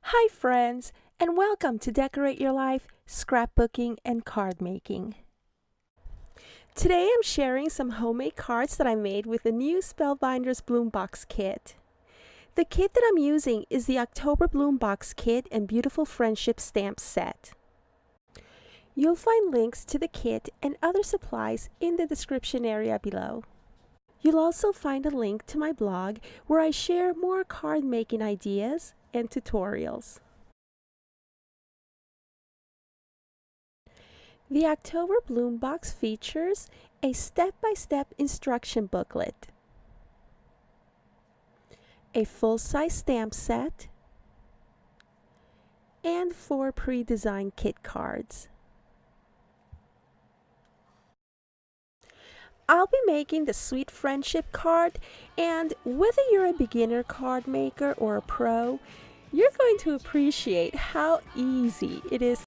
Hi friends, and welcome to Decorate Your Life, Scrapbooking and Card Making. Today I'm sharing some homemade cards that I made with the new Spellbinders Bloom Box Kit. The kit that I'm using is the October Bloom Box Kit and Beautiful Friendship Stamp Set. You'll find links to the kit and other supplies in the description area below. You'll also find a link to my blog where I share more card making ideas and tutorials. The October Bloom Box features a step-by-step instruction booklet, a full-size stamp set, and 4 pre-designed kit cards. I'll be making the Sweet Friendship card, and whether you're a beginner card maker or a pro, you're going to appreciate how easy it is